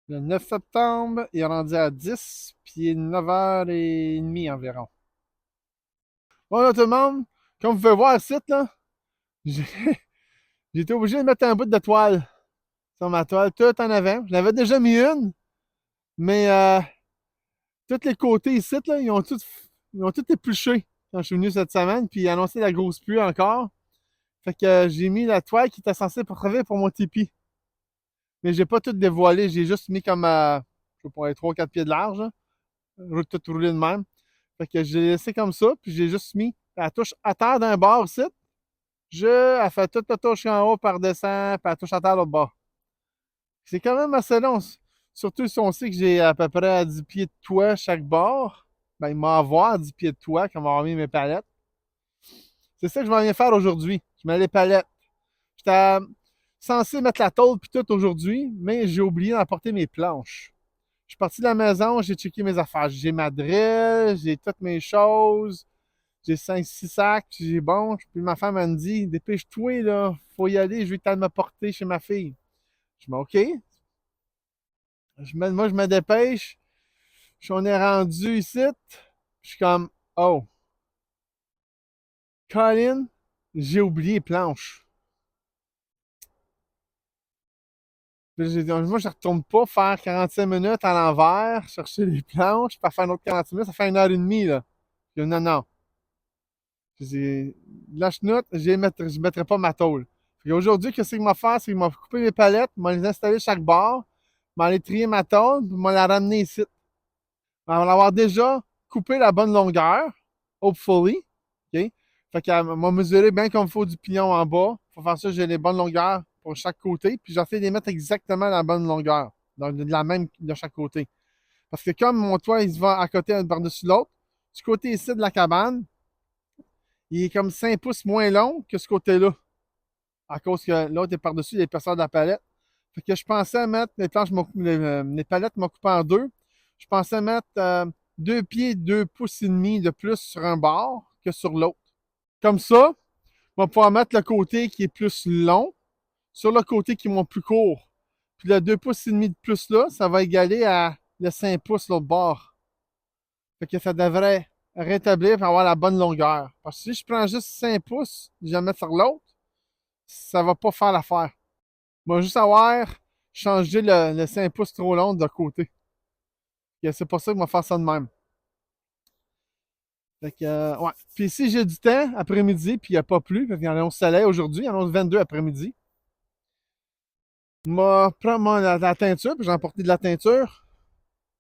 Le 9 septembre, il est rendu à 10, puis il est 9h30 environ. Bon, là, tout le monde, comme vous pouvez voir le site, là, j'ai j'ai été obligé de mettre un bout de toile sur ma toile, tout en avant. Je l'avais déjà mis une, mais tous les côtés ici, là, ils ont tous épluché quand je suis venu cette semaine, puis annoncé la grosse pluie encore. Fait que j'ai mis la toile qui était censée pour travailler pour mon tipi. Mais j'ai pas tout dévoilé, j'ai juste mis comme, je sais pas, 3-4 pieds de large, là, tout roulé de même. Fait que j'ai laissé comme ça, puis j'ai juste mis la touche à terre d'un bord ici. Elle fait toute la touche en haut, par descend, puis elle touche à terre l'autre bord. C'est quand même assez long. Surtout si on sait que j'ai à peu près 10 pieds de toit chaque bord. Ben, il m'a avoir 10 pieds de toit quand on va avoir mis mes palettes. C'est ça que je vais venir faire aujourd'hui. Je mets les palettes. J'étais censé mettre la tôle puis tout aujourd'hui, mais j'ai oublié d'emporter mes planches. Je suis parti de la maison, j'ai checké mes affaires. J'ai ma drill, j'ai toutes mes choses. J'ai 5-6 sacs, j'ai bon. Puis ma femme, elle me dit, dépêche-toi, là, faut y aller, je vais t'aller me porter chez ma fille. Je dis, OK. Moi, je me dépêche. On est rendu ici. Je suis comme, oh, Colin, j'ai oublié les planches. Puis j'ai dit, moi, je ne retourne pas faire 45 minutes à l'envers, chercher les planches, puis faire un autre 45 minutes, ça fait 1h30, là. J'ai dit, non, non. J'ai la chenoute, je ne mettrai pas ma tôle. Aujourd'hui, qu'est-ce qu'il m'a fait? C'est qu'il m'a coupé les palettes, m'a les installé chaque bord, m'a allé trier ma tôle, puis m'a la ramener ici. On va avoir déjà coupé la bonne longueur, hopefully. OK? Fait qu'elle m'a mesuré bien comme il faut du pignon en bas. Pour faire ça, j'ai les bonnes longueurs pour chaque côté. Puis j'essaie de les mettre exactement à la bonne longueur. Donc, de la même de chaque côté. Parce que comme mon toit, il se va à côté par-dessus l'autre, du côté ici de la cabane, il est comme 5 pouces moins long que ce côté-là. À cause que l'autre est par-dessus l'épaisseur de la palette. Fait que je pensais mettre, les palettes m'ont coupé en deux. Je pensais mettre 2 pieds, 2 pouces et demi de plus sur un bord que sur l'autre. Comme ça, on va pouvoir mettre le côté qui est plus long sur le côté qui est moins plus court. Puis le 2 pouces et demi de plus là, ça va égaler à le 5 pouces l'autre bord. Fait que ça devrait rétablir pour avoir la bonne longueur. Parce que si je prends juste 5 pouces, je vais le mettre sur l'autre, ça va pas faire l'affaire. On va juste avoir changé le 5 pouces trop long de côté. Et c'est pour ça qu'on va faire ça de même. Fait que, ouais. Puis si j'ai du temps après-midi, puis il n'y a pas plu, parce qu'il y en a au soleil aujourd'hui, il y en a 22 après-midi, m'a prendre la teinture, puis j'ai emporté de la teinture,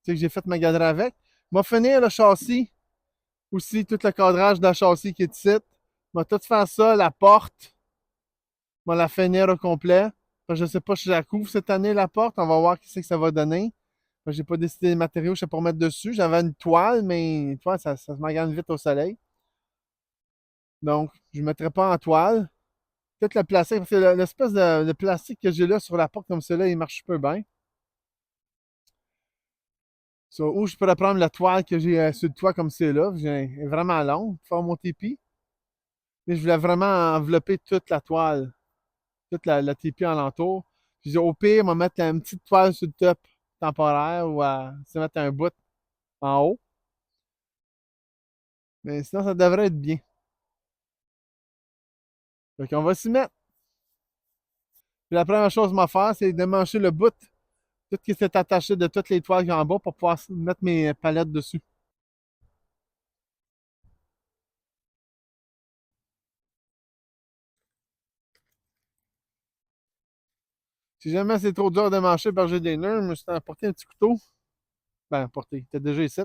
tu sais, que j'ai fait ma galerie avec. M'a finir le châssis, aussi tout le cadrage de la châssis qui est ici. M'a tout faire ça, la porte, m'a la finir au complet. Je ne sais pas si je la couvre cette année, la porte. On va voir ce que ça va donner. J'ai pas décidé des matériaux, je sais pas mettre dessus. J'avais une toile, mais une toile, ça se magane vite au soleil. Donc, je ne mettrai pas en toile. Peut-être le plastique, parce que l'espèce de plastique que j'ai là sur la porte comme cela, il marche peu bien. So, ou je pourrais prendre la toile que j'ai sur le toit comme c'est là. Elle est vraiment longue pour faire mon tipi. Mais je voulais vraiment envelopper toute la toile, toute la tipi alentour. Puis au pire, on va mettre une petite toile sur le top temporaire ou se mettre un bout en haut. Mais sinon, ça devrait être bien. Donc, on va s'y mettre. Puis la première chose à faire, c'est de mancher le bout, tout ce qui s'est attaché de toutes les toiles en bas pour pouvoir mettre mes palettes dessus. Si jamais c'est trop dur de mancher par j'ai des nœuds, je me suis apporté un petit couteau. Ben, apporté, il était déjà ici.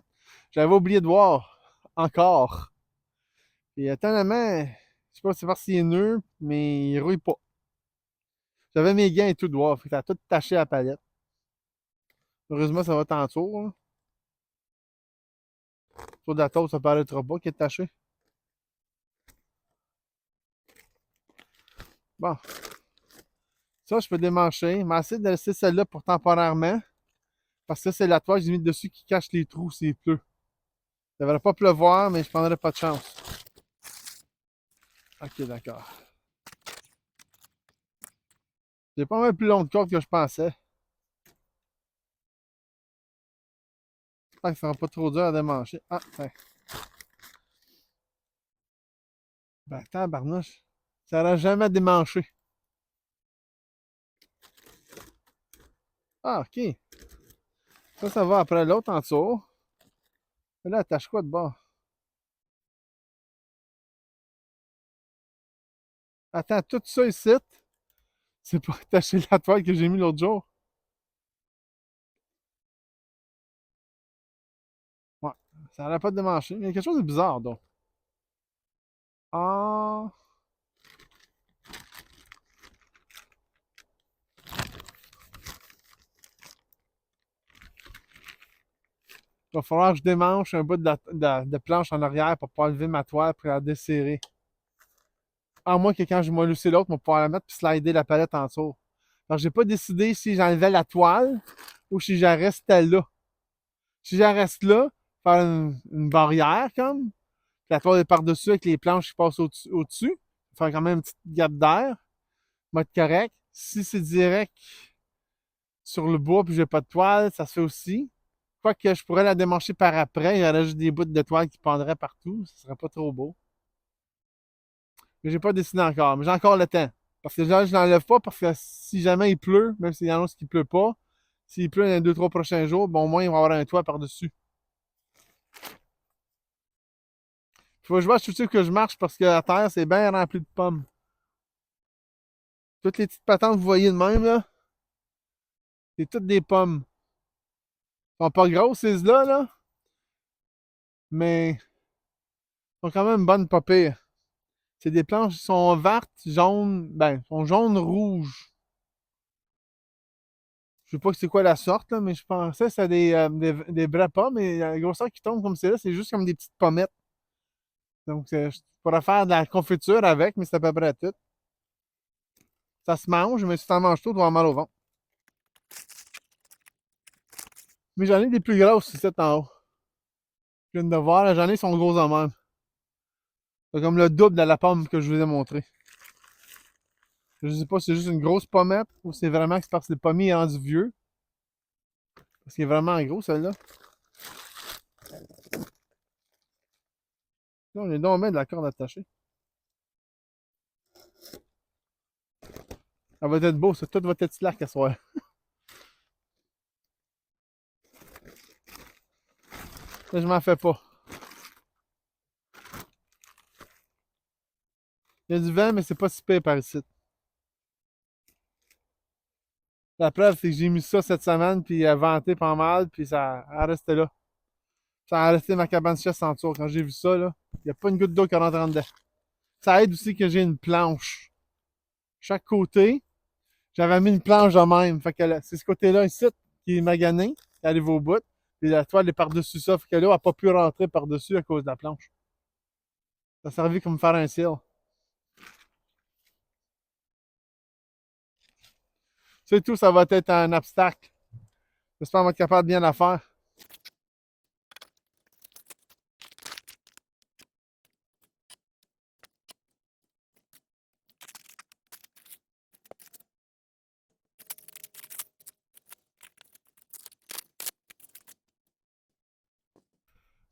J'avais oublié de voir encore. Et étonnamment, je sais pas si c'est parce qu'il est nœud, mais il rouille pas. J'avais mes gants et tout de voir, fait que ça a tout taché à la palette. Heureusement, ça va tantôt. Hein. Sur de la tôle, ça paraîtra pas qu'il est taché. Bon, ça, je peux démancher. Mais essayer de laisser celle-là pour temporairement. Parce que ça, c'est la toile que j'ai mis dessus qui cache les trous s'il pleut. Ça devrait pas pleuvoir, mais je prendrais pas de chance. Ok, d'accord. J'ai pas mal plus long de corde que je pensais. J'espère que ça sera pas trop dur à démancher. Ah, ouais. Ben, tabarnouche. Ça n'aura jamais démanché. Ah, ok. Ça va après l'autre en dessous. Et là, attache quoi de bord? Attends, tout ça ici, c'est pour attacher la toile que j'ai mis l'autre jour. Ouais, ça n'aurait pas démanché. Il y a quelque chose de bizarre, donc. Ah, il va falloir que je démanche un bout de planche en arrière pour pouvoir lever ma toile pour la desserrer. À moins que quand je vais lousser l'autre, on va pouvoir la mettre puis slider la palette en dessous. Alors, j'ai pas décidé si j'enlevais la toile ou si je restais là. Si je reste là, faire une barrière comme, puis la toile est par-dessus avec les planches qui passent au-dessus, faire quand même une petite gappe d'air, va être correct. Si c'est direct sur le bois puis j'ai pas de toile, ça se fait aussi. Quoique je pourrais la démancher par après, il y aurait juste des bouts de toile qui pendraient partout, ce serait pas trop beau. Mais j'ai pas décidé encore, mais j'ai encore le temps. Parce que là, je l'enlève pas parce que si jamais il pleut, même s'il annonce qu'il pleut pas, s'il pleut dans les 2-3 prochains jours, bon, au moins, il va y avoir un toit par-dessus. Faut que je vois, je suis sûr que je marche parce que la terre, c'est bien rempli de pommes. Toutes les petites patentes que vous voyez de même, là, c'est toutes des pommes. Elles sont pas grosses, ces là, mais elles sont quand même bonnes, pas pires. C'est des planches qui sont vertes, jaunes, ben, sont jaunes-rouges. Je sais pas c'est quoi la sorte, là, mais je pensais que c'était des vraies pommes, mais la grosseur qui tombe comme c'est là, c'est juste comme des petites pommettes. Donc, je pourrais faire de la confiture avec, mais c'est à peu près tout. Ça se mange, mais si t'en manges tout, tu vas avoir mal au ventre. Mais j'en ai des plus grosses ici en haut. Je viens de voir, là, j'en ai, sont grosses en même. C'est comme le double de la pomme que je vous ai montré. Je sais pas si c'est juste une grosse pommette ou c'est vraiment que c'est parce que le pommier est rendu vieux. Parce qu'il est vraiment gros, celle-là. Là, on est donc bien de la corde attachée. Ça va être beau, ça. Tout va être slack à soir. Là, je m'en fais pas. Il y a du vent, mais c'est pas si pire par ici. La preuve, c'est que j'ai mis ça cette semaine, puis il a venté pas mal, puis ça a resté là. Ça a resté ma cabane de chasse en dessous. Quand j'ai vu ça, là, il n'y a pas une goutte d'eau qui rentre en dedans. Ça aide aussi que j'ai une planche. Chaque côté, j'avais mis une planche de même. Fait que c'est ce côté-là ici qui est magané, qui arrive au bout. Puis la toile est par-dessus ça. Fait que l'eau n'a pas pu rentrer par-dessus à cause de la planche. Ça servait comme faire un cil. C'est tout, ça va être un obstacle. J'espère qu'on va être capable de bien la faire.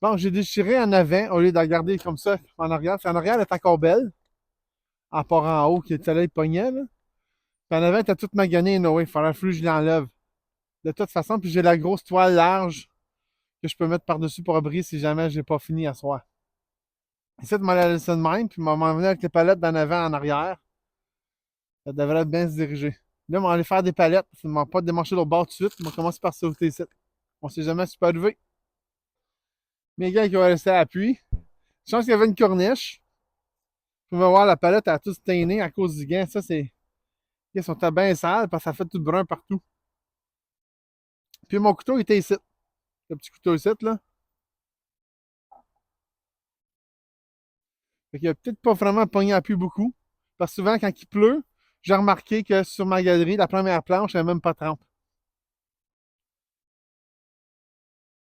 Bon, j'ai déchiré en avant au lieu de la garder comme ça en arrière. Puis en arrière, elle est encore belle. En part en haut, qui est le soleil pognait, là. Puis en avant, elle était toute maganée, Noé. Il fallait que je l'enlève. De toute façon, puis j'ai la grosse toile large que je peux mettre par-dessus pour abrir si jamais j'ai pas fini à soir. Ici, de m'en aller laisser de même, puis m'en venir avec les palettes d'en avant en arrière. Ça devrait bien se diriger. Là, on va aller faire des palettes. Je ne demande pas de démarcher l'autre bord tout de suite. On va commencer par sauter ici. On sait jamais ce qui peut arriver. Mes gars qui vont rester à l'appui. Je pense qu'il y avait une corniche. Vous pouvez voir la palette a tout stainé à cause du gant. Ça, c'est. Ils sont bien sales parce que ça fait tout brun partout. Puis mon couteau était ici. Le petit couteau ici, là. Fait qu'il a peut-être pas vraiment pogné à pluie beaucoup. Parce que souvent, quand il pleut, j'ai remarqué que sur ma galerie, la première planche, elle n'est même pas trempe.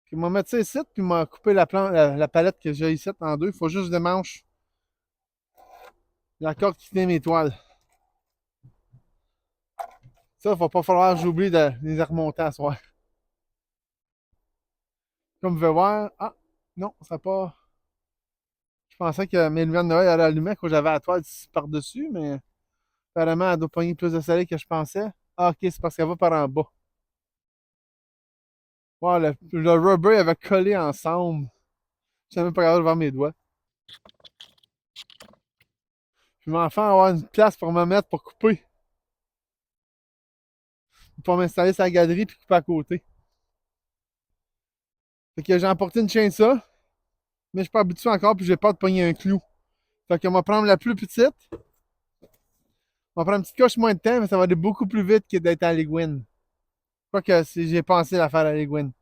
Puis, je vais mettre ça ici, puis je vais couper la palette que j'ai ici en deux. Il faut juste des manches. La corde qui tient mes toiles. Ça, il va pas falloir que j'oublie de les remonter à soir. Comme vous pouvez voir, ah, non, ça n'a pas. Je pensais que mes lumières de Noël allaient allumer quand j'avais la toile par-dessus, mais apparemment, elle doit pogner plus de soleil que je pensais. Ah, ok, c'est parce qu'elle va par en bas. Wow, le rubber avait collé ensemble. Je savais même pas capable de voir mes doigts. Je vais enfin avoir une place pour me mettre pour couper. Pour m'installer sur la galerie puis couper à côté. Fait que j'ai emporté une chainsaw, mais je suis pas habitué encore puis j'ai peur de pogner un clou. Fait qu'on va prendre la plus petite. On va prendre une petite coche moins de temps, mais ça va aller beaucoup plus vite que d'être à l'Iguine. Quoi que si j'ai pensé la faire à l'Iguine.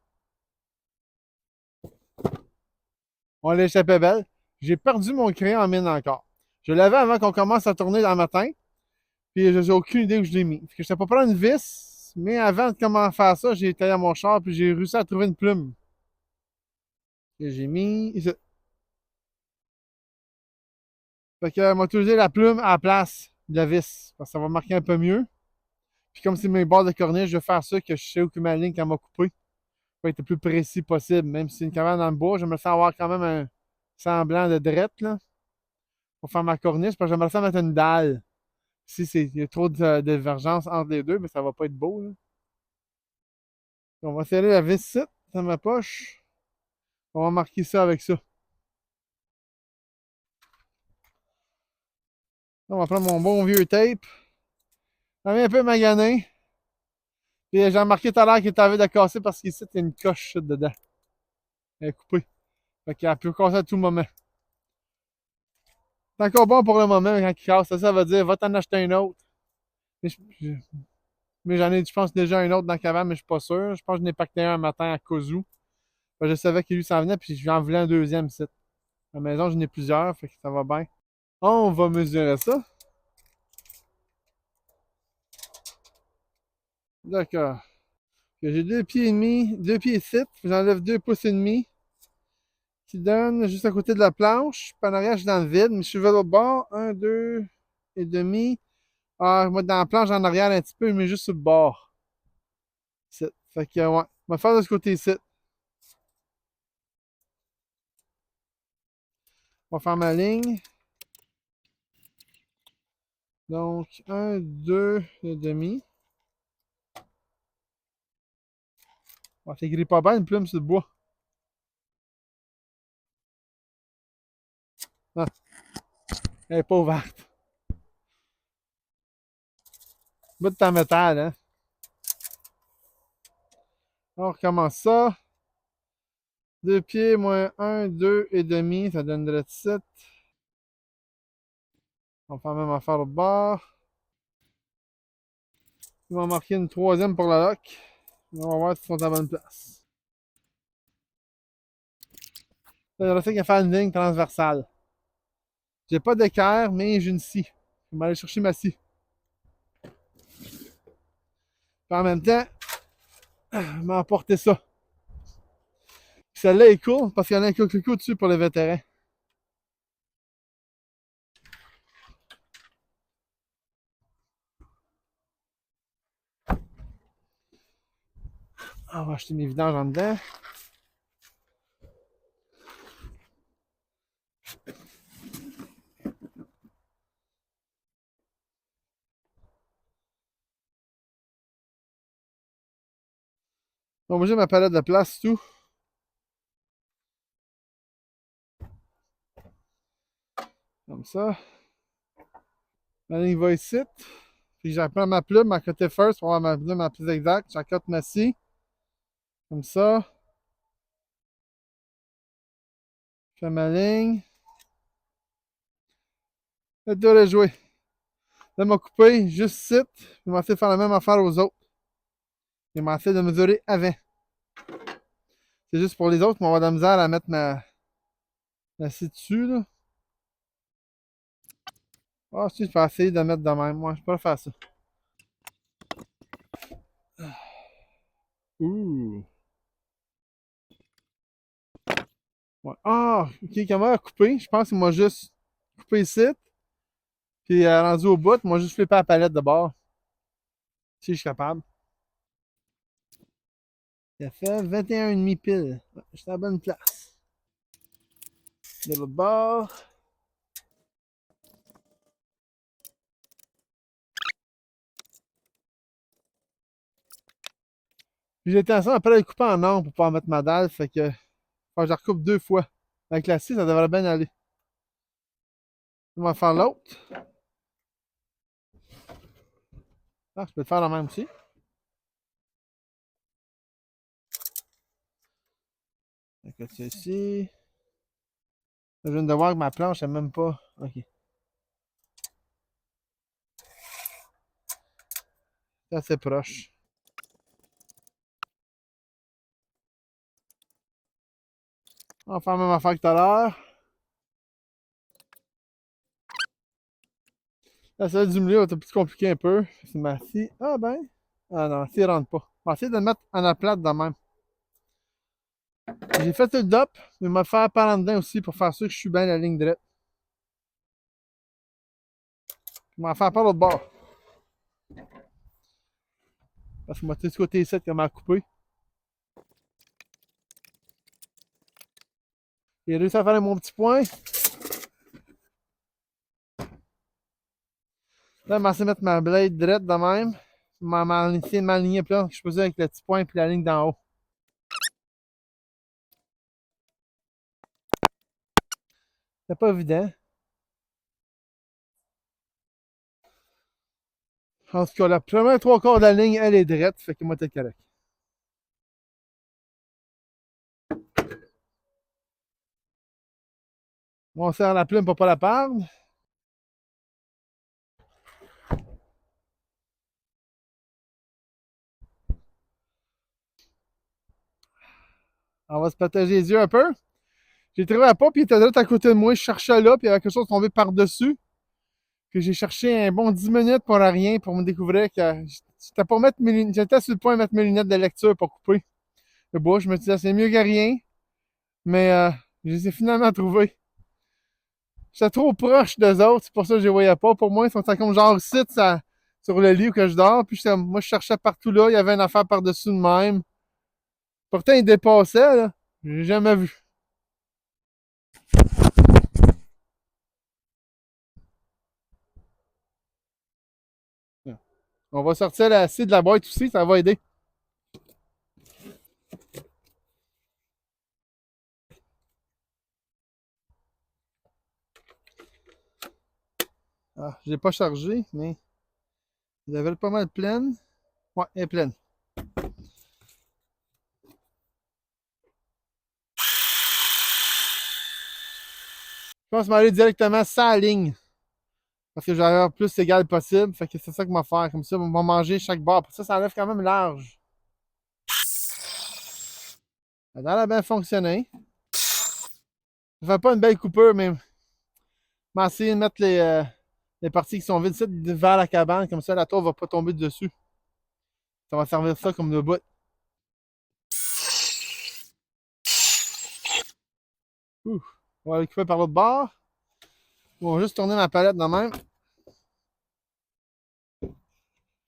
On l'échappait belle. J'ai perdu mon crayon en mine encore. Je l'avais avant qu'on commence à tourner dans le matin. Puis j'ai aucune idée où je l'ai mis. Fait que je sais pas prendre une vis, mais avant de commencer à faire ça, j'ai taillé à mon char puis j'ai réussi à trouver une plume. Que j'ai mis ici. Fait que m'a utilisé la plume à la place de la vis. Parce que ça va marquer un peu mieux. Puis comme c'est mes barres de corniche, je vais faire ça que je sais où que ma ligne qu'elle m'a coupé. Pour être le plus précis possible. Même si c'est une cabane dans le bois, j'aimerais ça avoir quand même un semblant de drette là. Pour faire ma corniche. Parce que j'aimerais ça mettre une dalle. Si il y a trop de divergence entre les deux, mais ça va pas être beau. Là. On va serrer la vis ici, dans ma poche. On va marquer ça avec ça. On va prendre mon bon vieux tape. On est un peu magané. Puis j'ai remarqué tout à l'heure qu'il était de casser parce qu'ici, il y a une coche dedans. Elle est coupée. Fait qu'elle peut casser à tout moment. C'est encore bon pour le moment quand il casse. Ça veut dire, va t'en acheter un autre. Mais, mais j'en ai, je pense, déjà un autre dans la cabane, mais je suis pas sûr. Je pense que je n'ai pacté un matin à Kozu. Je savais qu'il lui s'en venait, puis j'en voulais un deuxième ici. À la maison, j'en ai plusieurs, fait que ça va bien. On va mesurer ça. D'accord. J'ai 2 pieds et demi, 2 pieds 7. J'enlève 2 pouces et demi qui donne juste à côté de la planche. Puis en arrière, je suis dans le vide, mais je suis vers l'autre bord. 1, 2 et demi. Ah, moi, dans la planche en arrière un petit peu, mais juste sur le bord. 7. Fait que, ouais. On va faire de ce côté-ci. On va faire ma ligne. Donc, 1, 2 et demi. On va t'écrire pas bien une plume sur le bois. Ah, elle n'est pas ouverte. Bout de ta métal, hein. On recommence ça. 2 pieds moins 1, 2 et demi, ça donnerait 7. On va faire la même affaire au bord. On va marquer une troisième pour la lock. On va voir s'ils sont à la bonne place. Là, il reste qu'à faire une ligne transversale. J'ai pas d'équerre, mais j'ai une scie. Je vais aller chercher ma scie. Puis en même temps, je vais emporter ça. Celle-là est cool parce qu'il y en a un coquelicot dessus pour les vétérans. On va acheter mes vidanges en dedans. Donc, j'ai ma palette de place, tout. Comme ça. La ligne va ici. Puis j'apprends ma plume à côté first pour avoir ma plume la plus exacte. J'accote ma scie. Comme ça. Je fais ma ligne. Le tour est joué. Là, m'a coupé juste ici. Je vais essayer de faire la même affaire aux autres. Je vais essayer de mesurer avant. C'est juste pour les autres, mais on va avoir de la misère à mettre ma scie dessus. Là. Ah, si, je vais essayer de mettre de même. Moi, je peux faire ça. Ouh. Ouais. Ah, ok, comment elle a coupé? Je pense qu'il m'a juste coupé ici. Puis rendu au bout, moi juste flippé la palette de bord. Si je suis capable. Ça fait 21,5 pile. Ouais, j'étais à la bonne place. De l'autre bord. Puis j'ai l'intention après de le couper en nombre pour pouvoir mettre ma dalle. Fait que faut que je la recoupe 2 fois. Avec la scie, ça devrait bien aller. On va faire l'autre. Ah, je peux le faire la même aussi. Fait que ceci. Je viens de voir que ma planche n'est même pas. Ok. C'est assez proche. On va faire la même affaire que tout à l'heure. Là, celle du milieu va être plus compliqué un peu. C'est ma scie. Ah ben. Ah non, la scie rentre pas. On va essayer de le mettre en la plate de même. J'ai fait le dop, mais je vais me faire par en dedans aussi pour faire sûr que je suis bien la ligne droite. Je vais en faire par l'autre bord. Parce que moi, tu sais, ce côté ici, comment à couper. J'ai réussi à faire mon petit point. Là, je vais essayer de mettre ma blade droite de même. Essayer de m'aligner plus que je faisais avec le petit point et la ligne d'en haut. C'est pas évident. En tout cas, la première 3/4 de la ligne, elle est droite. Fait que moi, t'es correct. On serre la plume pour pas la perdre. On va se protéger les yeux un peu. J'ai trouvé la pompe, il était direct à côté de moi. Je cherchais là, puis il y avait quelque chose tombé par-dessus. Puis j'ai cherché un bon 10 minutes pour rien pour me découvrir que j'étais sur le point de mettre mes lunettes de lecture pour couper le bois. Je me disais, c'est mieux que rien. Mais je les ai finalement trouvés. J'étais trop proche d'eux autres, c'est pour ça que je les voyais pas. Pour moi, ils sont comme genre site sur le lit où que je dors. Puis moi, je cherchais partout là. Il y avait une affaire par-dessus de même. Pourtant, ils dépassaient, là. J'ai jamais vu. On va sortir la scie de la boîte aussi, ça va aider. Ah, je l'ai pas chargé, mais il avait pas mal pleine. Ouais, elle est pleine. Je pense m'aller directement sans la ligne. Parce que j'aurai le plus égal possible. Fait que c'est ça qu'on va faire. Comme ça, on va manger chaque barre. Pour ça, ça enlève quand même large. Ça a bien fonctionné. Je fais pas une belle coupure, mais je vais essayer de mettre les parties qui sont vides ici vers la cabane. Comme ça, la tour va pas tomber dessus. Ça va servir ça comme de bout. Ouh. On va le couper par l'autre bord. On va juste tourner ma palette de même.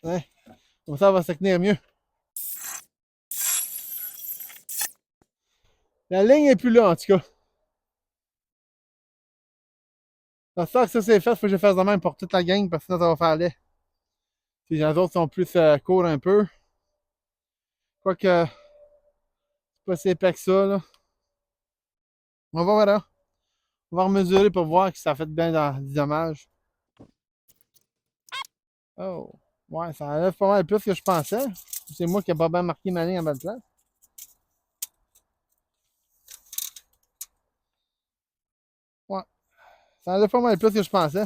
Ouais. Comme ça, elle va se tenir mieux. La ligne est plus là, en tout cas. Ça sert que ça c'est fait, faut que je fasse de même pour toute la gang, parce que sinon ça va faire laid. Si les autres sont plus courts un peu. Quoique, c'est pas si épais que ça, là. On va voir là. On va remesurer pour voir que ça fait bien du dommage. Oh. Ouais, ça enlève pas mal plus que je pensais. C'est moi qui ai pas bien marqué ma ligne en bonne place. Ouais. Ça enlève pas mal plus que je pensais.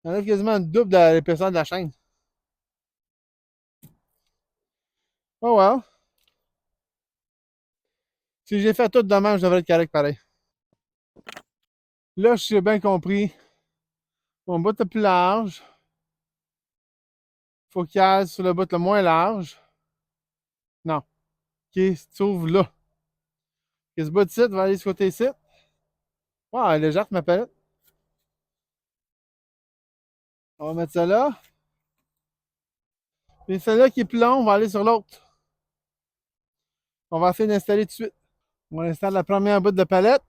Ça enlève quasiment le double de l'épaisseur de la chaîne. Oh well. Si j'ai fait tout de même, je devrais être correct pareil. Là, j'ai bien compris. Mon bout est plus large. Faut qu'il aille sur le bout le moins large. Non. OK, si tu ouvres là. OK, ce bout de site va aller sur côté ici. Ouais, elle est légère, ma palette. On va mettre ça là. Et celle-là qui est plus long, on va aller sur l'autre. On va essayer d'installer tout de suite. On installe la première bout de palette.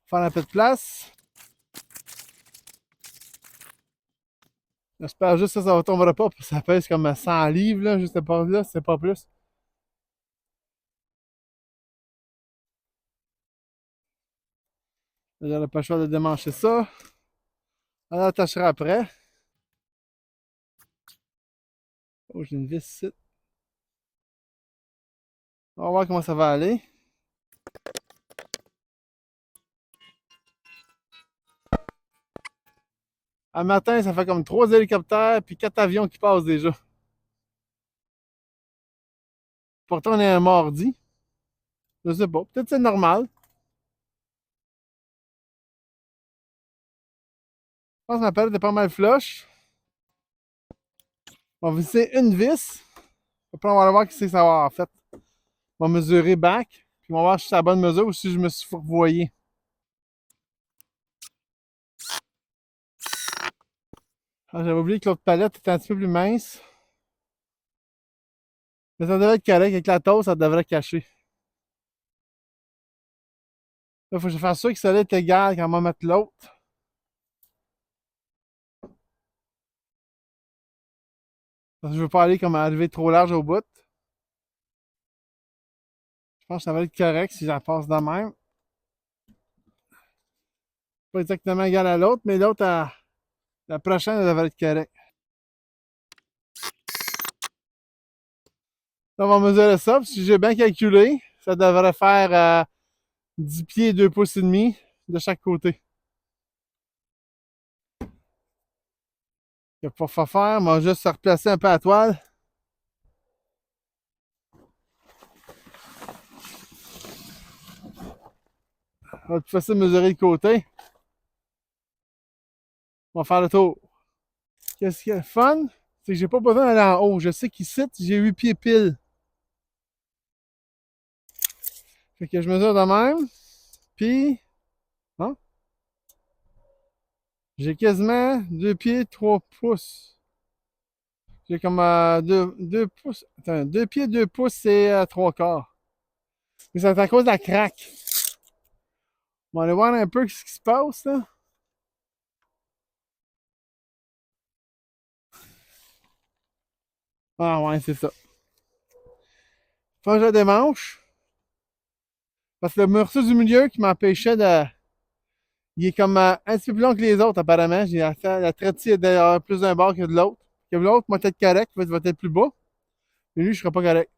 Faire un peu de place. J'espère juste que ça ne tombera pas, parce que ça pèse comme 100 livres, là, juste par là, c'est pas plus. J'aurais pas le choix de démancher ça. On l'attachera après. Oh, j'ai une vis ici. On va voir comment ça va aller. Un matin, ça fait comme 3 hélicoptères puis 4 avions qui passent déjà. Pourtant, on est un mardi. Je sais pas. Peut-être c'est normal. Je pense que ma palette est pas mal flush. On va visser une vis. Après, on va aller voir ce que ça va en fait. On va mesurer back. Puis on va voir si c'est à la bonne mesure ou si je me suis fourvoyé. Ah, j'avais oublié que l'autre palette était un petit peu plus mince. Mais ça devrait être correct. Avec la toast, ça devrait cacher. Là, faut que je fasse sûr que ça est égal quand on va mettre l'autre. Parce que je veux pas aller comme arriver trop large au bout. Je pense que ça va être correct si j'en passe de même. Pas exactement égal à l'autre, mais l'autre, la prochaine, elle devrait être correcte. Là, on va mesurer ça. Si j'ai bien calculé, ça devrait faire 10 pieds, 2 pouces et demi de chaque côté. Il n'y a pas à faire, on va juste se replacer un peu à la toile. On va être facile de mesurer le côté. On va faire le tour. Qu'est-ce qui est fun? C'est que j'ai pas besoin d'aller en haut. Je sais qu'ici, j'ai 8 pieds pile. Fait que je mesure de même. Puis, hein? J'ai quasiment 2 pieds, 3 pouces. J'ai comme 2 pouces. Attends, 2 pieds, 2 pouces, c'est 3 quarts. Mais c'est à cause de la craque. On va aller voir un peu ce qui se passe, là. Ah ouais, c'est ça. Faut que je la démanche. Parce que le morceau du milieu qui m'empêchait de. Il est comme un petit peu plus long que les autres, apparemment. J'ai la traite est d'ailleurs plus d'un bord que de l'autre. Que l'autre, moi, être correct, va être plus bas. Mais lui, je serai pas correct.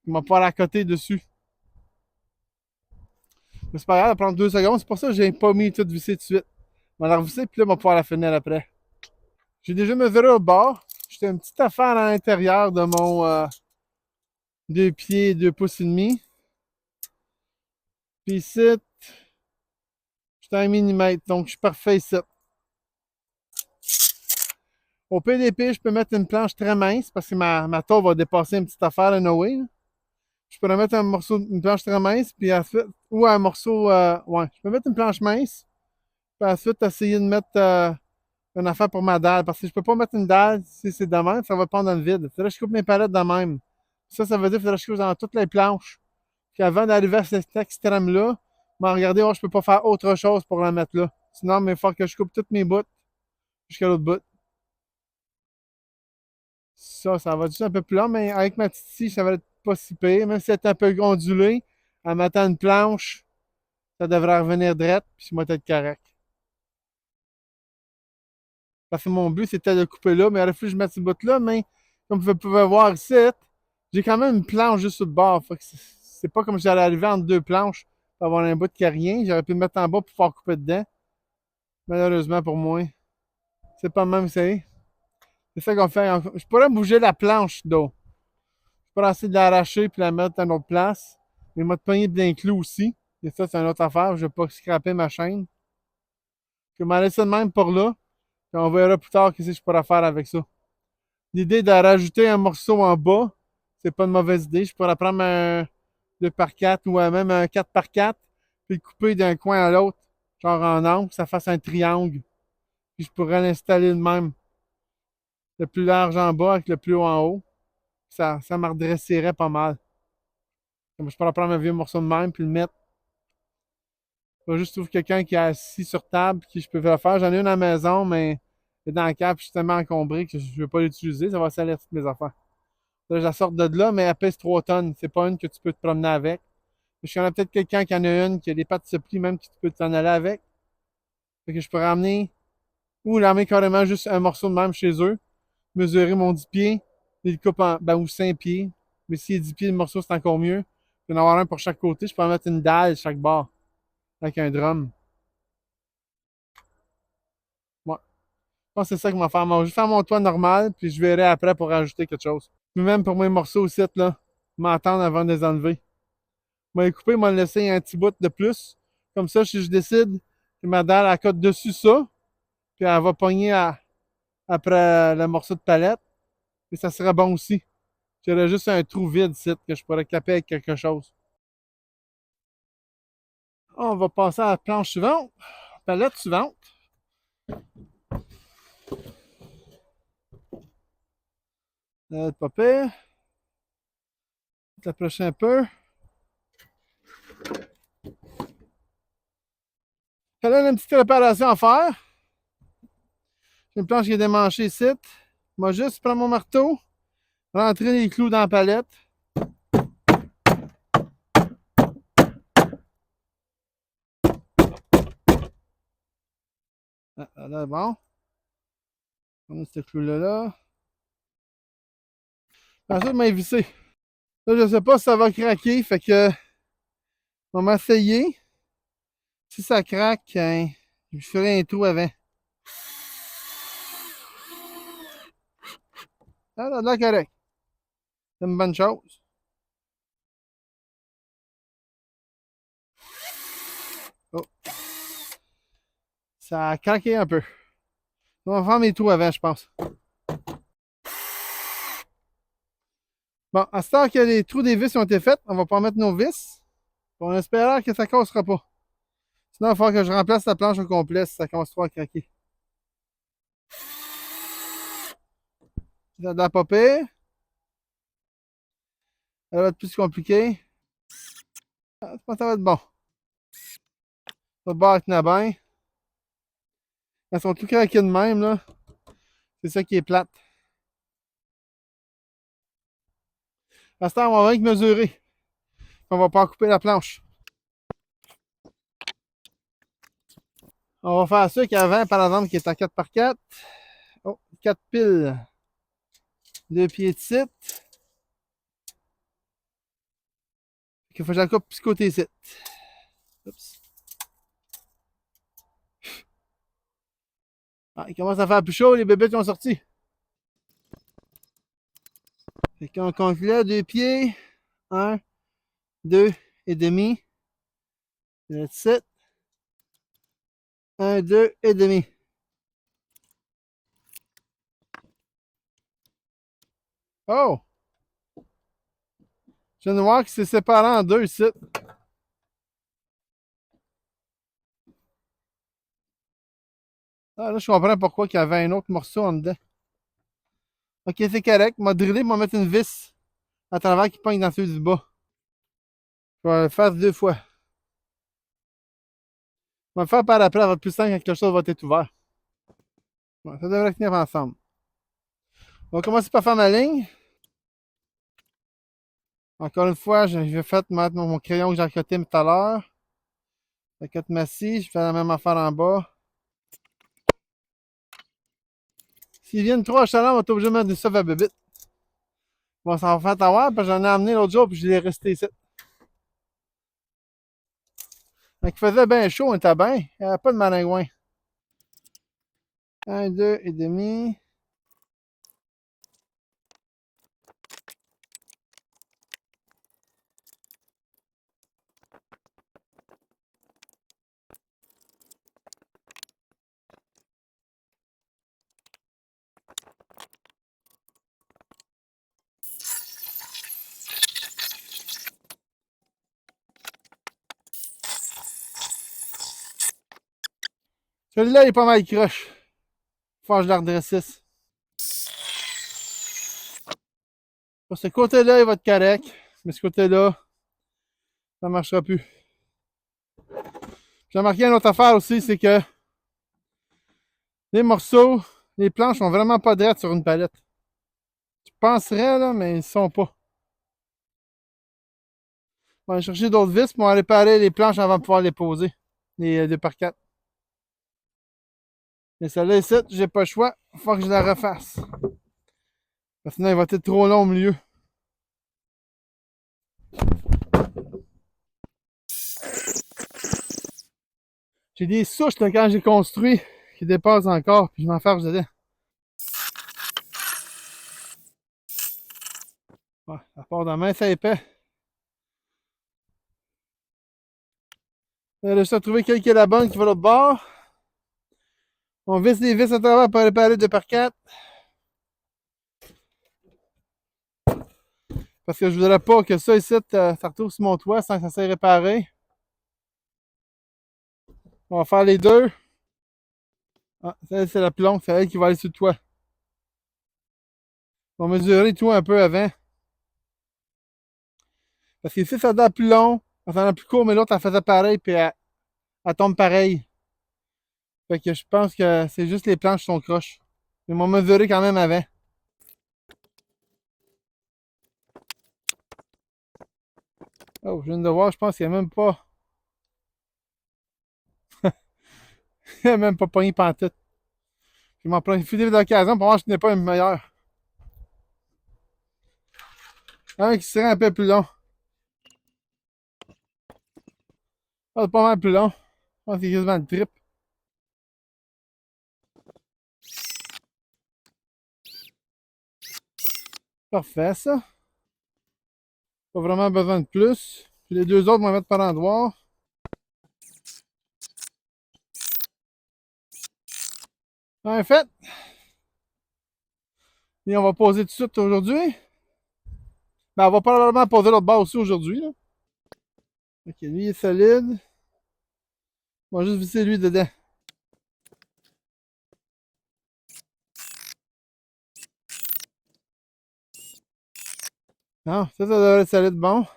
Il m'a pas à la côté dessus. Mais c'est pas grave, ça va prendre 2 secondes. C'est pour ça que j'ai pas mis tout vissé tout de suite. On va la revisser, puis là, on va pouvoir la finir après. J'ai déjà mesuré au bord. J'étais une petite affaire à l'intérieur de mon 2 pieds, 2 pouces et demi. Puis ici, j'étais à 1 millimètre, donc je suis parfait ici. Au PDP, je peux mettre une planche très mince parce que ma tôle va dépasser une petite affaire à Noé. Je peux mettre une planche très mince, puis ensuite, ou un morceau, ouais, je peux mettre une planche mince, puis ensuite essayer de mettre une affaire pour ma dalle, parce que je peux pas mettre une dalle si c'est de même, ça va pendre dans le vide. Faudrait que je coupe mes palettes de même. Ça veut dire qu'il faudrait que je coupe dans toutes les planches. Puis avant d'arriver à cet extrême-là, regardez, oh, je peux pas faire autre chose pour la mettre là. Sinon, il faut que je coupe toutes mes bouts jusqu'à l'autre bout. Ça va juste un peu plus long, mais avec ma petite scie, ça va être pas si pire. Même si c'est un peu ondulé, en mettant une planche, ça devrait revenir drette, puis je vais être correct. Parce que mon but, c'était de couper là, mais il aurait fallu que je mette ce bout-là, mais comme vous pouvez voir ici, j'ai quand même une planche juste sur le bord. Fait que c'est pas comme si j'allais arriver entre deux planches pour avoir un bout qui a rien. J'aurais pu le mettre en bas pour pouvoir couper dedans. Malheureusement pour moi, c'est pas le même c'est. C'est ça qu'on fait. Je pourrais bouger la planche d'eau. Je pourrais essayer de l'arracher puis la mettre à une autre place. Mais moi, de pogner d'un clou aussi. Et ça, c'est une autre affaire. Je vais pas scraper ma chaîne. Je vais m'en laisser de même pour là. Puis on verra plus tard ce que je pourrais faire avec ça. L'idée de rajouter un morceau en bas, c'est pas une mauvaise idée. Je pourrais prendre un 2x4 ou même un 4x4, puis le couper d'un coin à l'autre, genre en angle, que ça fasse un triangle. Puis je pourrais l'installer de même. le plus large en bas avec le plus haut en haut. Ça me redresserait pas mal. Comme je pourrais prendre un vieux morceau de même puis le mettre. Je vais juste trouver quelqu'un qui est assis sur table qui je peux le faire. J'en ai une à la maison, mais elle est dans le cap, je suis tellement encombré que je ne vais pas l'utiliser. Ça va salir toutes mes affaires. Là, je la sors de là, mais elle pèse 3 tonnes. C'est pas une que tu peux te promener avec. Je connais peut-être quelqu'un qui en a une, qui a des pattes de pli même, qui tu peux t'en aller avec. Fait que je peux ramener, ou ramener carrément juste un morceau de même chez eux, mesurer mon 10 pieds, et le coupe en, ben, ou 5 pieds. Mais si est 10 pieds, le morceau, c'est encore mieux. Je peux en avoir un pour chaque côté. Je peux en mettre une dalle chaque bord, avec un drum. Ouais. Je pense que c'est ça qui m'a fait. Je vais faire mon toit normal, puis je verrai après pour rajouter quelque chose. Mais même pour mes morceaux aussi, là, m'attendre avant de les enlever. Je vais les couper, je vais laisser un petit bout de plus. Comme ça, si je décide que ma dalle, elle cote dessus ça, puis elle va pogner après le morceau de palette, et ça serait bon aussi. J'aurais juste un trou vide ici que je pourrais caper avec quelque chose. On va passer à la planche suivante, palette suivante. Pas pire. T'approcher un peu. Elle a une petite réparation à faire. J'ai une planche qui est démanchée ici. Moi, juste prendre mon marteau, rentrer les clous dans la palette. Ah, là, bon. On a ce clou-là. Là. Ensuite, je vais visser. Là, je ne sais pas si ça va craquer, fait que on va essayer. Si ça craque, hein, je ferai un trou avant. Ah, là, correct. C'est une bonne chose. Oh, ça a craqué un peu. On va faire mes trous avant, je pense. Bon, à ce temps que les trous des vis ont été faits, on va pas mettre nos vis. On espère que ça ne cassera pas. Sinon, il va falloir que je remplace la planche au complet si ça commence trop à craquer. Ça doit pas pire. Elle va être plus compliquée. Je pense que ça va être bon. Le bord tenait bien. Elles sont tout craquées de même, là. C'est ça qui est plate. À ce temps, on va rien que mesurer. On va pas couper la planche. On va faire ça qu'avant, par exemple, qui est en 4x4. Oh, 4 piles. 2 pieds de site. Il faut que je la coupe plus côté ici. Oups. Ah, il commence à faire plus chaud, les bébés qui ont sorti. Fait qu'on compte là, 2 pieds. 1, 2 et demi. That's it. 1, 2 et demi. Oh! Je viens de voir que c'est séparé en deux ici. Ah, là, je comprends pourquoi il y avait un autre morceau en dedans. Ok, c'est correct. Je vais driller, je vais mettre une vis à travers qui pogne dans celui du bas. Je vais le faire 2 fois. Je vais le faire par après, ça va être plus simple quand quelque chose va être ouvert. Ouais, ça devrait tenir ensemble. On va commencer par faire ma ligne. Encore une fois, je vais faire mettre mon crayon que j'ai accoté tout à l'heure. J'accote ma scie, je fais la même affaire en bas. S'ils viennent trop à chaleur, on va être obligé de mettre du stuff à bébite. Bon, ça va faire avoir parce que j'en ai amené l'autre jour puis je l'ai resté ici. Quand il faisait bien chaud, on était bien. Il n'y avait pas de maringouin. 1, 2 et demi. Celui-là, il est pas mal croche. Faut que je le redressisse. Sur ce côté-là, il va être correct. Mais ce côté-là, ça ne marchera plus. J'ai remarqué une autre affaire aussi, c'est que les morceaux, les planches sont vraiment pas droites sur une palette. Tu penserais, là, mais ils ne sont pas. On va aller chercher d'autres vis pour aller réparer les planches avant de pouvoir les poser. Les 2x4. Mais celle-là ici, j'ai pas le choix. Il faut que je la refasse. Parce que sinon, il va être trop long au milieu. J'ai des souches là, quand j'ai construit qui dépassent encore, puis je m'enfarge dedans. Ouais, ça part de la main, c'est épais. Là, j'ai trouvé quelle qui est la bonne qui va l'autre bord. On visse les vis à travers pour réparer 2x4. Parce que je voudrais pas que ça ici, ça retourne sur mon toit sans que ça s'est réparé. On va faire les deux. Ah, celle c'est la plus longue, c'est elle qui va aller sur le toit. On va mesurer tout un peu avant. Parce que ici, ça donne plus long, ça donne plus court, mais l'autre, elle faisait pareil, puis elle tombe pareil. Fait que je pense que c'est juste les planches qui sont croches. Ils m'ont mesuré quand même avant. Oh, je viens de voir, je pense qu'il n'y a même pas. Il n'y a même pas pogné pantoute. Je vais m'en profiter de l'occasion pour voir si je n'ai pas une meilleure. Un qui serait un peu plus long. Ah, c'est pas mal plus long. Je pense que c'est quasiment le trip. Parfait, ça. Pas vraiment besoin de plus. Puis les deux autres, on va mettre par endroit. En fait. Et on va poser tout de suite aujourd'hui. Ben, on va probablement poser l'autre bord aussi aujourd'hui. Ok, lui il est solide. On va juste visser lui dedans. Non, ça devrait être solide bon.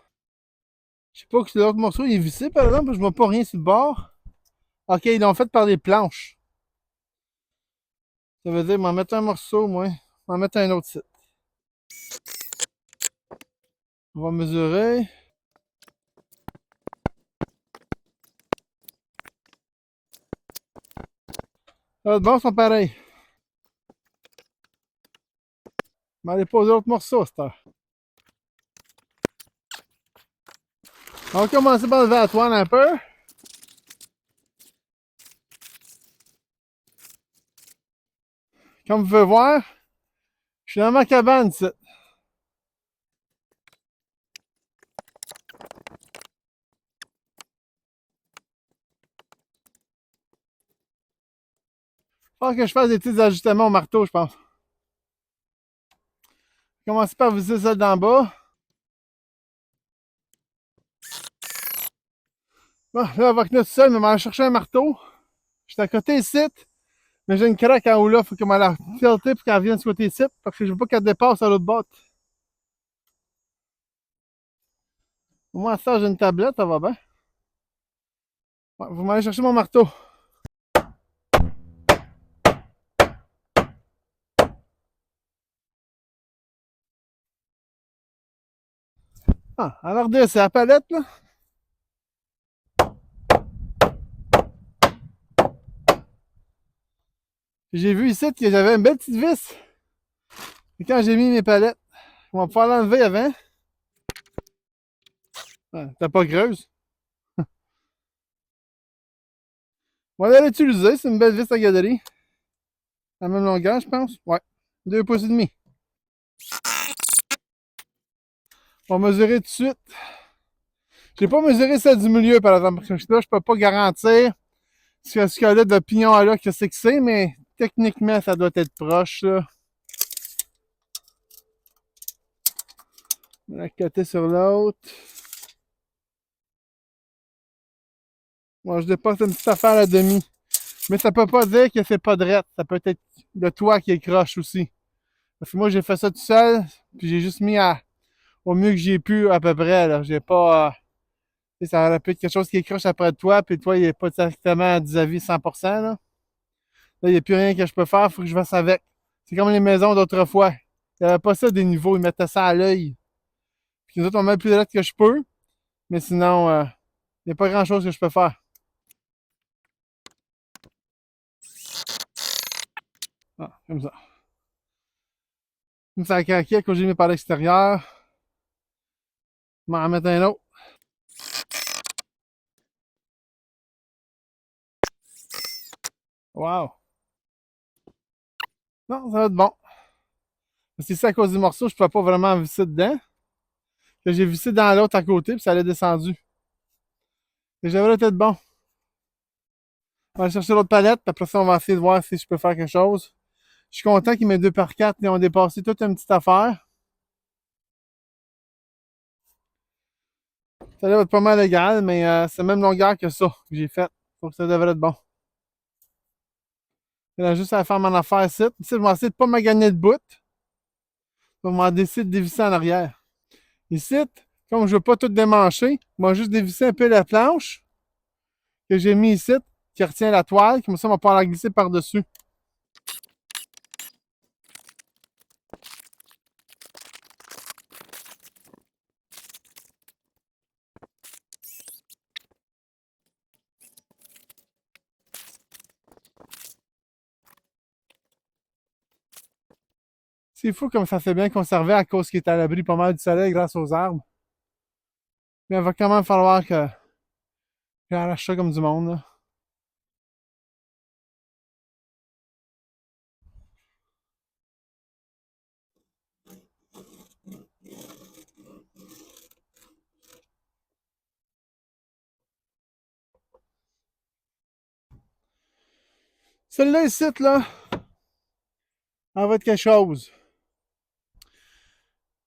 Je sais pas que l'autre morceau il est vissé par exemple, je vois pas rien sur le bord. Ok, ils l'ont fait par des planches. Ça veut dire, m'en mettre un morceau, moi. M'en mettre un autre site. On va mesurer. Ah, bon, ils sont pareils. On va aller poser l'autre morceau à cette heure. On va commencer par lever la toile un peu. Comme vous pouvez voir, je suis dans ma cabane, ici. Faut que je fasse des petits ajustements au marteau, je pense. Commencer par visser celle d'en bas. Bon, là, on va tenir tout seul, mais on va aller chercher un marteau. Je suis à côté ici, mais j'ai une craque en haut là. Faut qu'on m'aille la tilter pour qu'elle vienne sur côté ici. Parce que je veux pas qu'elle dépasse à l'autre botte. Au moins, ça, j'ai une tablette, ça va bien. Ouais, vous m'allez chercher mon marteau. Ah, alors c'est la palette, là. J'ai vu ici que j'avais une belle petite vis. Et quand j'ai mis mes palettes, on va pouvoir l'enlever avant. Ouais, t'as pas creuse. On va l'utiliser, c'est une belle vis à galerie. La même longueur, je pense. Ouais. 2 pouces et demi. On va mesurer tout de suite. J'ai pas mesuré celle du milieu, par exemple, parce que là, je peux pas garantir ce qu'il y a de pignon à là que c'est, mais techniquement, ça doit être proche, là. Un côté sur l'autre. Moi, je dépasse une petite affaire à demi. Mais ça peut pas dire que c'est pas drette. Ça peut être le toit qui est croche aussi. Parce que moi, j'ai fait ça tout seul, puis j'ai juste mis à au mieux que j'ai pu à peu près, là. J'ai pas. Tu sais, ça aurait pu être quelque chose qui écroche après toi, puis toi, il n'est pas exactement vis-à-vis 100%, là. Là, il n'y a plus rien que je peux faire, il faut que je fasse avec. C'est comme les maisons d'autrefois. Il n'y avait pas ça des niveaux, ils mettaient ça à l'œil. Puis nous autres, on met le plus droit que je peux, mais sinon, il n'y a pas grand-chose que je peux faire. Ah, comme ça. Comme ça a craqué quand j'ai mis par l'extérieur. Je m'en remettre un autre. Wow! Non, ça va être bon. C'est ça à cause du morceau, je ne pouvais pas vraiment visser dedans. Que j'ai vissé dans l'autre à côté, puis ça allait descendu. Et j'avais être bon. On va aller chercher l'autre palette, puis après ça, on va essayer de voir si je peux faire quelque chose. Je suis content qu'ils mes 2x4 ils ont dépassé toute une petite affaire. Ça va être pas mal égal, mais c'est la même longueur que ça que j'ai fait. Donc ça devrait être bon. Il y a juste à faire mon affaire ici. Ici, je vais essayer de pas me gagner de bout. Donc, je vais décider de dévisser en arrière. Ici, comme je ne veux pas tout démancher, je vais juste dévisser un peu la planche que j'ai mis ici, qui retient la toile. Comme ça, on va pouvoir la glisser par-dessus. C'est fou comme ça s'est bien conservé à cause qu'il est à l'abri pas mal du soleil grâce aux arbres. Mais il va quand même falloir que j'arrache ça comme du monde, là. Celle-là ici, là, elle va être quelque chose.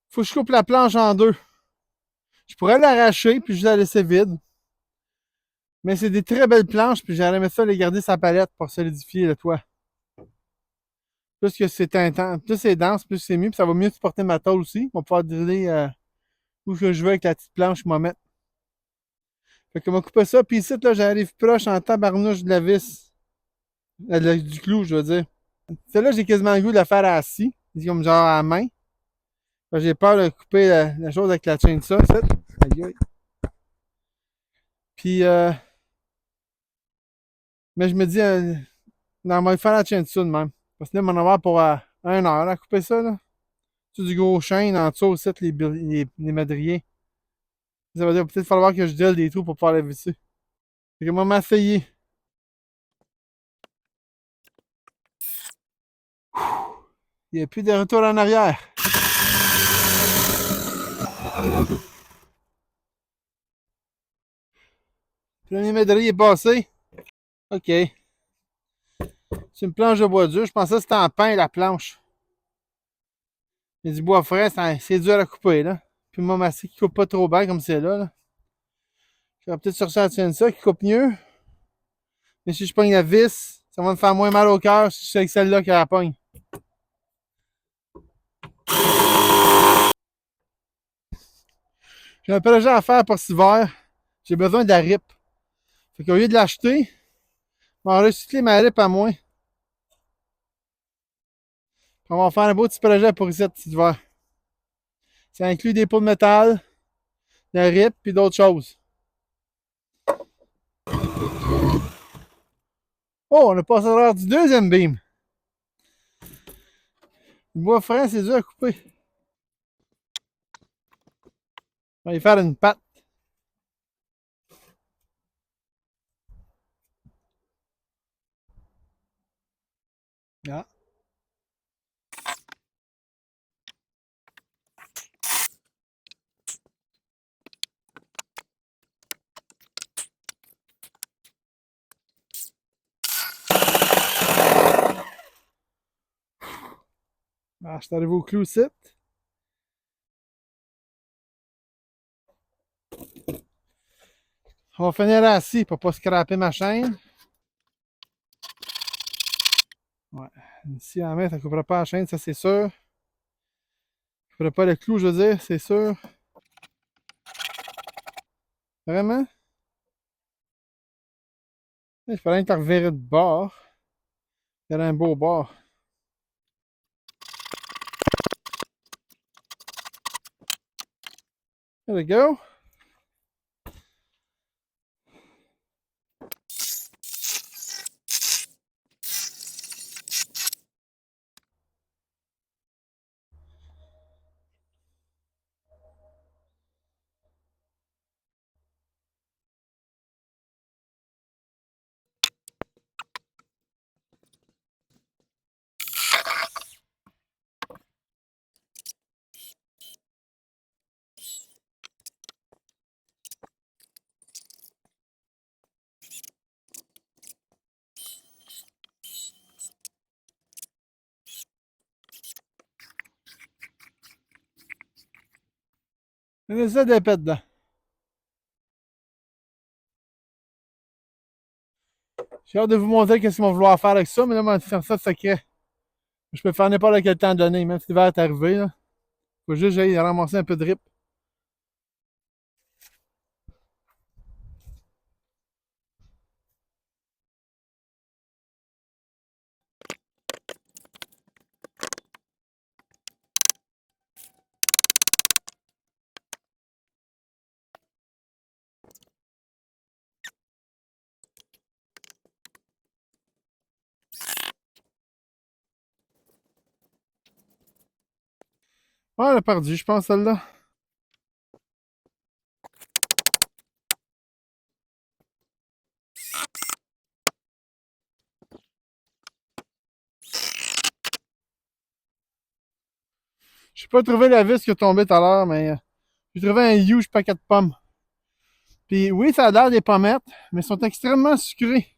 Faut que je coupe la planche en deux. Je pourrais l'arracher puis je la laisser vide. Mais c'est des très belles planches, puis j'aurais aimé ça les garder sa palette pour solidifier le toit. Plus que c'est intense, plus c'est dense, plus c'est mieux, puis ça va mieux supporter ma tôle aussi. On va pouvoir driller où que je veux avec la petite planche que je vais mettre. Fait qu'on va couper ça, puis ici, là, j'arrive proche en tabarnouche de la vis. Du clou, je veux dire. Celle-là, j'ai quasiment le goût de la faire assis, comme genre à la main. J'ai peur de couper la chose avec la chaîne de ça, cette. Aïe aïe. Puis, mais je me dis, non, on va faire la chaîne de ça de même. Parce que là, on va en avoir pour 1 heure à couper ça, là. C'est du gros chêne en dessous aussi, les madriers. Ça va dire peut-être falloir que je gèle des trous pour pouvoir la visser. Fait que moi, m'essayer. Il n'y a plus de retour en arrière. Le premier madrier est passé. OK. C'est une planche de bois dur. Je pensais que c'était en pain, la planche. Mais du bois frais, c'est dur à couper, là. Puis moi, ma scie qui coupe pas trop bien comme c'est là. Je vais peut-être chercher à tienne ça qui coupe mieux. Mais si je pogne la vis, ça va me faire moins mal au cœur si c'est avec celle-là qui la pogne. J'ai un projet à faire pour cet hiver. J'ai besoin de la rip. Fait qu'au lieu de l'acheter, on va recycler ma rip à moi. On va faire un beau petit projet pour ici cet hiver. Ça inclut des pots de métal, de la rip puis d'autres choses. Oh, on a passé l'heure du deuxième beam. Le bois frais, c'est dur à couper. On va y faire une patte. Ah. Ah, je suis arrivé au clou ici. On va finir assis pour pas scraper ma chaîne. Ouais. Ici, à la main, ça ne coupera pas la chaîne, ça c'est sûr. ferait pas le clou, je veux dire, c'est sûr. Vraiment? Il fallait que tu reverrais de bord. Il y avait un beau bord. There we go. Il y a des d'épais dedans. J'ai hâte de vous montrer qu'est-ce qu'ils vont vouloir faire avec ça, mais là, on va faire ça secret. Je peux faire n'importe quel temps donné, même si l'hiver est arrivé. Là. Faut juste que j'aille ramasser un peu de rip. Ah, elle a perdu, je pense, celle-là. Je n'ai pas trouvé la vis qui est tombée tout à l'heure, mais j'ai trouvé un huge paquet de pommes. Puis oui, ça a l'air des pommettes, mais elles sont extrêmement sucrées.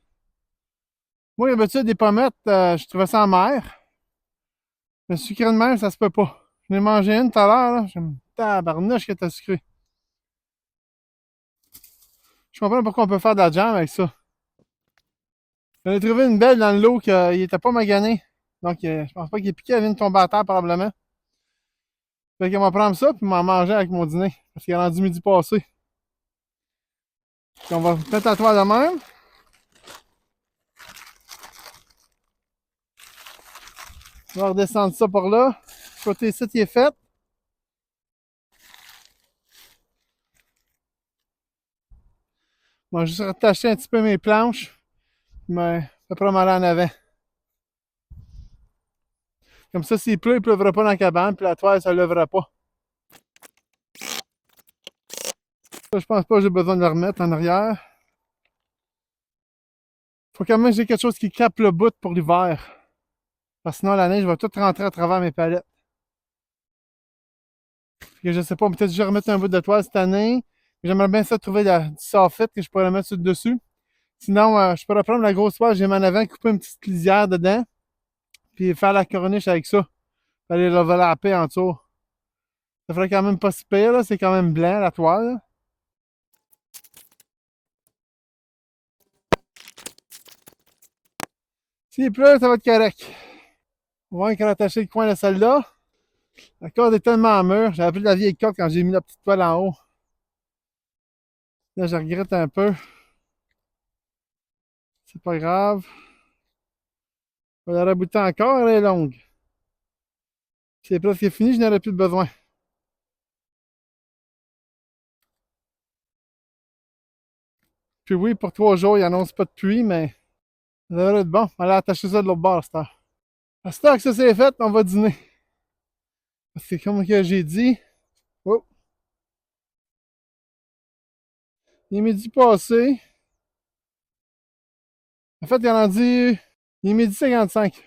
Moi, d'habitude, des pommettes, je trouvais ça amer. Mais sucré de même, ça se peut pas. J'en ai mangé une tout à l'heure, là. Je me tabarnouche que t'as sucré. Je comprends pas pourquoi on peut faire de la jam avec ça. J'en ai trouvé une belle dans le lot qui était pas magané. Donc, je pense pas qu'il est piqué, elle vient de tomber à terre probablement. Fait qu'on va prendre ça puis m'en manger avec mon dîner. Parce qu'il est rendu midi passé. Puis on va mettre la toile de même. On va redescendre ça par là. Côté ici, il est fait. On va juste rattacher un petit peu mes planches. Mais à peu près mal en avant. Comme ça, s'il pleut, il ne pleuvra pas dans la cabane. Puis la toile, ça ne lèvera pas. Ça, je pense pas que j'ai besoin de le remettre en arrière. Faut quand même que j'ai quelque chose qui capte le bout pour l'hiver. Parce que sinon, la neige va tout rentrer à travers mes palettes. Que je sais pas, peut-être que je vais remettre un bout de toile cette année. J'aimerais bien ça trouver du soffit que je pourrais mettre sur le dessus. Sinon, je pourrais prendre la grosse toile, j'ai en avant, couper une petite lisière dedans. Puis faire la corniche avec ça. Puis aller l'overlapper en dessous. Ça ferait quand même pas si pire, là. C'est quand même blanc, la toile. Là. S'il pleut, ça va être correct. On va encore attacher le coin de celle-là. La corde est tellement mûre. J'avais pris de la vieille corde quand j'ai mis la petite toile en haut. Là, je regrette un peu. C'est pas grave. On va la rabouter encore, elle est longue. C'est presque fini, je n'aurai plus de besoin. Puis oui, pour 3 jours, il annonce pas de pluie, mais ça devrait être bon. On va aller attacher ça de l'autre bord, à cette heure. À cette heure que ça c'est fait, on va dîner. Parce que comme que j'ai dit, oh, il est midi passé. En fait, il en a dit, il est midi 55.